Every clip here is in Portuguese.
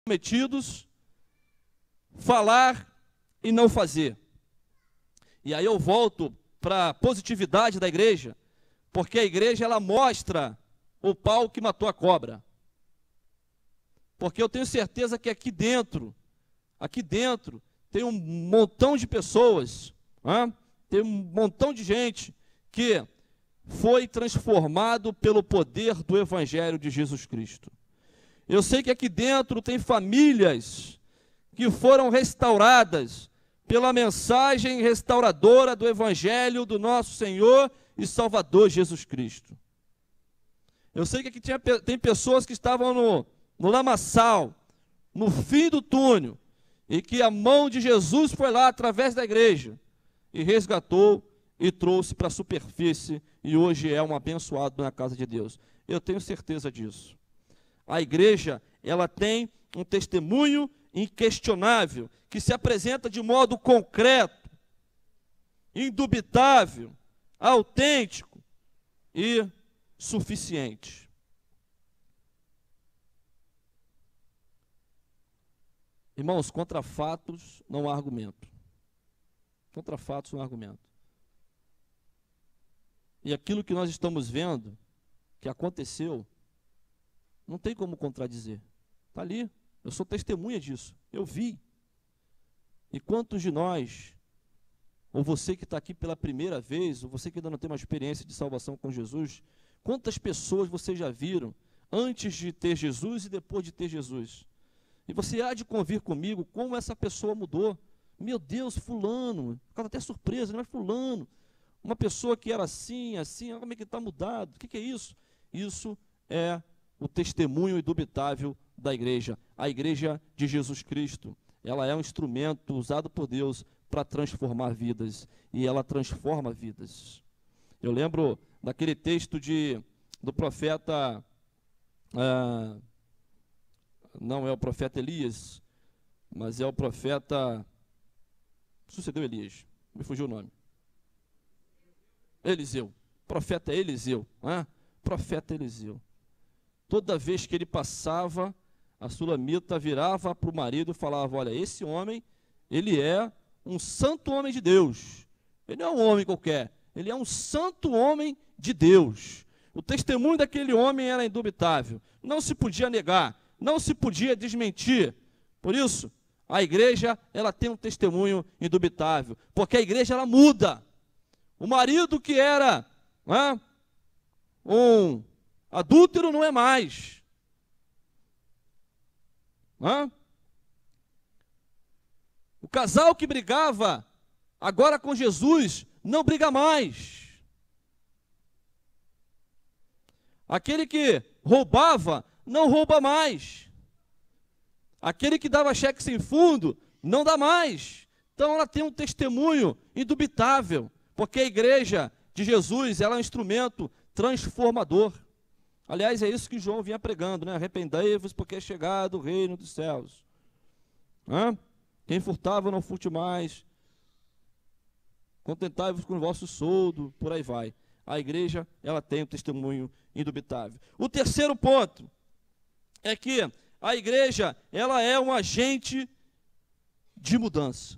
comprometidos, falar e não fazer. E aí eu volto para a positividade da igreja, porque a igreja ela mostra o pau que matou a cobra. Porque eu tenho certeza que aqui dentro tem um montão de pessoas, tem um montão de gente que foi transformado pelo poder do Evangelho de Jesus Cristo. Eu sei que aqui dentro tem famílias que foram restauradas pela mensagem restauradora do Evangelho do nosso Senhor e Salvador Jesus Cristo. Eu sei que aqui tem pessoas que estavam no lamaçal, no fim do túnel, e que a mão de Jesus foi lá através da igreja e resgatou e trouxe para a superfície, e hoje é um abençoado na casa de Deus. Eu tenho certeza disso. A igreja, ela tem um testemunho inquestionável, que se apresenta de modo concreto, indubitável, autêntico e suficiente. Irmãos, contra fatos não há argumento. Contra fatos não há argumento. E aquilo que nós estamos vendo, que aconteceu, não tem como contradizer. Está ali, eu sou testemunha disso, eu vi. E quantos de nós, ou você que está aqui pela primeira vez, ou você que ainda não tem uma experiência de salvação com Jesus, quantas pessoas vocês já viram antes de ter Jesus e depois de ter Jesus? E você há de convir comigo como essa pessoa mudou. Meu Deus, fulano, ficava até surpresa, não é fulano. Uma pessoa que era assim, como é que está mudado? O que é isso? Isso é o testemunho indubitável da igreja. A igreja de Jesus Cristo, ela é um instrumento usado por Deus para transformar vidas. E ela transforma vidas. Eu lembro daquele texto do profeta... não é o profeta Elias, mas é o profeta... Sucedeu Elias, me fugiu o nome. Eliseu, profeta Eliseu, profeta Eliseu. Toda vez que ele passava, a sulamita virava para o marido e falava: olha, esse homem, ele é um santo homem de Deus. Ele não é um homem qualquer, ele é um santo homem de Deus. O testemunho daquele homem era indubitável, não se podia negar, não se podia desmentir. Por isso, a igreja, ela tem um testemunho indubitável, porque a igreja, ela muda. O marido que era um adúltero não é mais. O casal que brigava agora com Jesus não briga mais. Aquele que roubava não rouba mais. Aquele que dava cheque sem fundo não dá mais. Então ela tem um testemunho indubitável, porque a igreja de Jesus, ela é um instrumento transformador. Aliás, é isso que João vinha pregando, Arrependei-vos, porque é chegado o reino dos céus. Quem furtava, não furte mais. Contentai-vos com o vosso soldo, por aí vai. A igreja, ela tem um testemunho indubitável. O terceiro ponto é que a igreja, ela é um agente de mudança.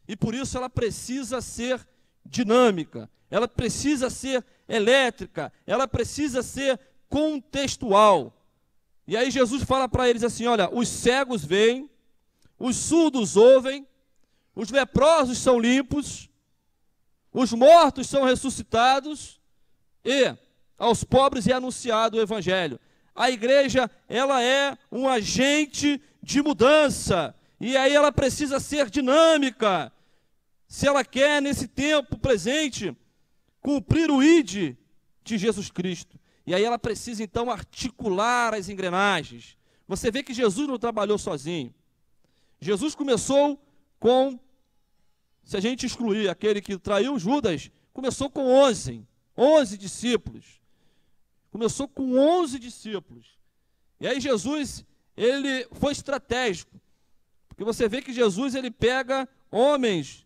E por isso ela precisa ser dinâmica, ela precisa ser elétrica, ela precisa ser contextual. E aí Jesus fala para eles assim: olha, os cegos veem, os surdos ouvem, os leprosos são limpos, os mortos são ressuscitados, e aos pobres é anunciado o evangelho. A igreja, ela é um agente de mudança, e aí ela precisa ser dinâmica, se ela quer, nesse tempo presente, cumprir o ID de Jesus Cristo. E aí ela precisa, então, articular as engrenagens. Você vê que Jesus não trabalhou sozinho. Jesus começou com, se a gente excluir aquele que traiu Judas, começou com 11 discípulos. Começou com 11 discípulos. E aí Jesus, ele foi estratégico. Porque você vê que Jesus, ele pega homens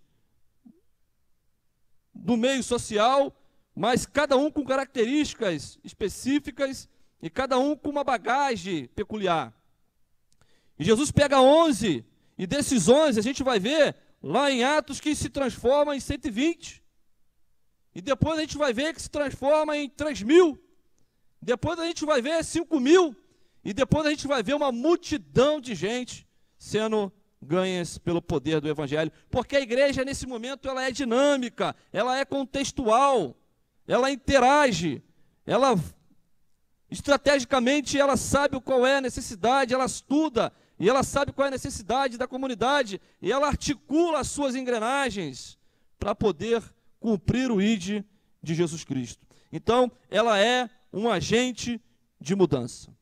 do meio social, mas cada um com características específicas e cada um com uma bagagem peculiar. E Jesus pega 11, e desses 11 a gente vai ver lá em Atos que se transforma em 120. E depois a gente vai ver que se transforma em 3.000. Depois a gente vai ver 5.000. E depois a gente vai ver uma multidão de gente sendo ganhas pelo poder do Evangelho. Porque a igreja, nesse momento, ela é dinâmica, ela é contextual, ela interage, ela, estrategicamente, ela sabe qual é a necessidade, ela estuda, e ela sabe qual é a necessidade da comunidade, e ela articula as suas engrenagens para poder cumprir o ID de Jesus Cristo. Então, ela é um agente de mudança.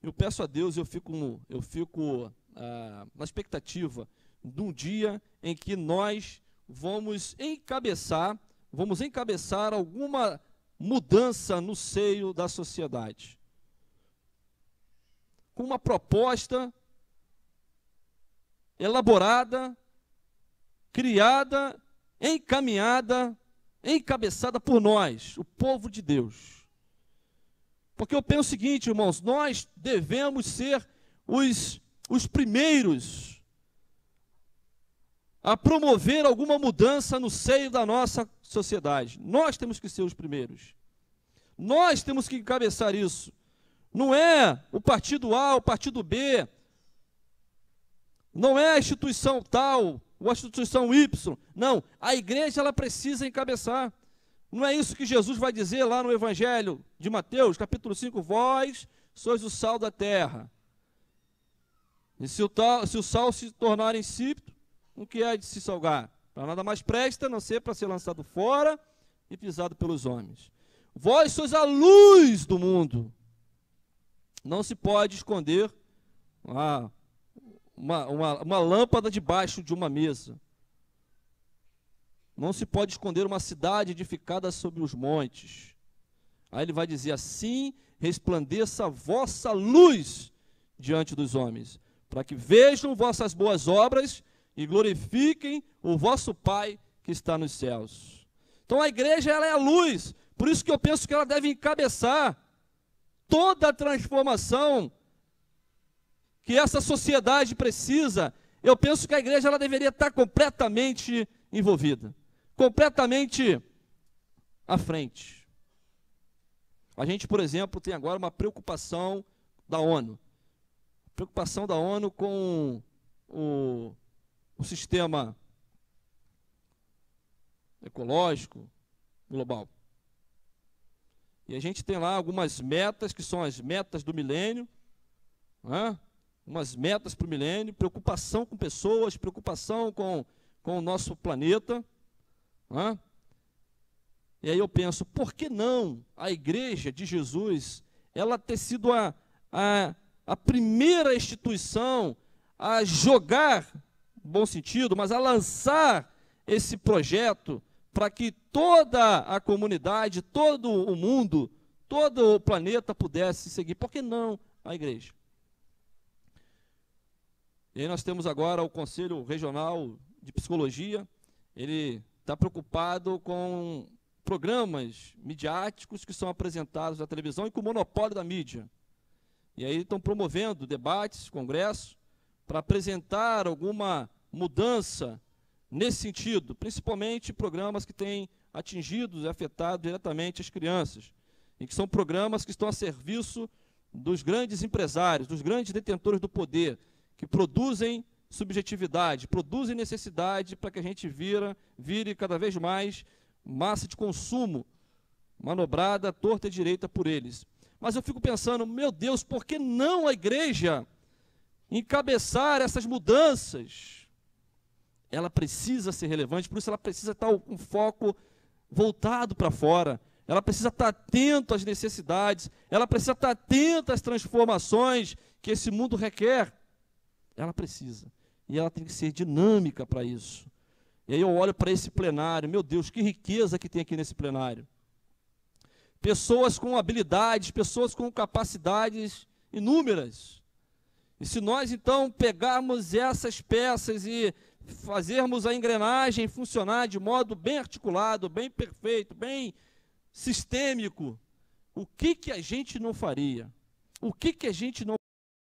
Eu peço a Deus, eu fico na expectativa de um dia em que nós vamos encabeçar alguma mudança no seio da sociedade. Com uma proposta elaborada, criada, encaminhada, encabeçada por nós, o povo de Deus. Porque eu penso o seguinte, irmãos, nós devemos ser os primeiros a promover alguma mudança no seio da nossa sociedade. Nós temos que ser os primeiros. Nós temos que encabeçar isso. Não é o partido A, o partido B, não é a instituição tal, ou a instituição Y. Não, a igreja ela precisa encabeçar. Não é isso que Jesus vai dizer lá no Evangelho de Mateus, capítulo 5, vós sois o sal da terra. E se o sal se tornar insípido, o que é de se salgar? Para nada mais presta, a não ser para ser lançado fora e pisado pelos homens. Vós sois a luz do mundo. Não se pode esconder uma lâmpada debaixo de uma mesa. Não se pode esconder uma cidade edificada sobre os montes. Aí ele vai dizer, assim resplandeça a vossa luz diante dos homens, para que vejam vossas boas obras e glorifiquem o vosso Pai que está nos céus. Então a igreja ela é a luz, por isso que eu penso que ela deve encabeçar toda a transformação que essa sociedade precisa. Eu penso que a igreja ela deveria estar completamente envolvida, completamente à frente. A gente, por exemplo, tem agora uma preocupação da ONU. Preocupação da ONU com o sistema ecológico global. E a gente tem lá algumas metas, que são as metas do milênio, né? Umas metas para o milênio, preocupação com pessoas, preocupação com o nosso planeta. Né? E aí eu penso, por que não a igreja de Jesus, ela ter sido a primeira instituição a jogar, no bom sentido, mas a lançar esse projeto para que toda a comunidade, todo o mundo, todo o planeta pudesse seguir. Por que não a igreja? E aí nós temos agora o Conselho Regional de Psicologia, ele está preocupado com programas midiáticos que são apresentados na televisão e com o monopólio da mídia. E aí estão promovendo debates, congressos, para apresentar alguma mudança nesse sentido, principalmente programas que têm atingido e afetado diretamente as crianças, e que são programas que estão a serviço dos grandes empresários, dos grandes detentores do poder, que produzem subjetividade, produzem necessidade para que a gente vire cada vez mais massa de consumo, manobrada à torta e direita por eles. Mas eu fico pensando, meu Deus, por que não a igreja encabeçar essas mudanças? Ela precisa ser relevante, por isso ela precisa estar com foco voltado para fora, ela precisa estar atento às necessidades, ela precisa estar atenta às transformações que esse mundo requer. Ela precisa, e ela tem que ser dinâmica para isso. E aí eu olho para esse plenário, meu Deus, que riqueza que tem aqui nesse plenário. Pessoas com habilidades, pessoas com capacidades inúmeras. E se nós então pegarmos essas peças e fazermos a engrenagem funcionar de modo bem articulado, bem perfeito, bem sistêmico, o que a gente não faria? O que a gente não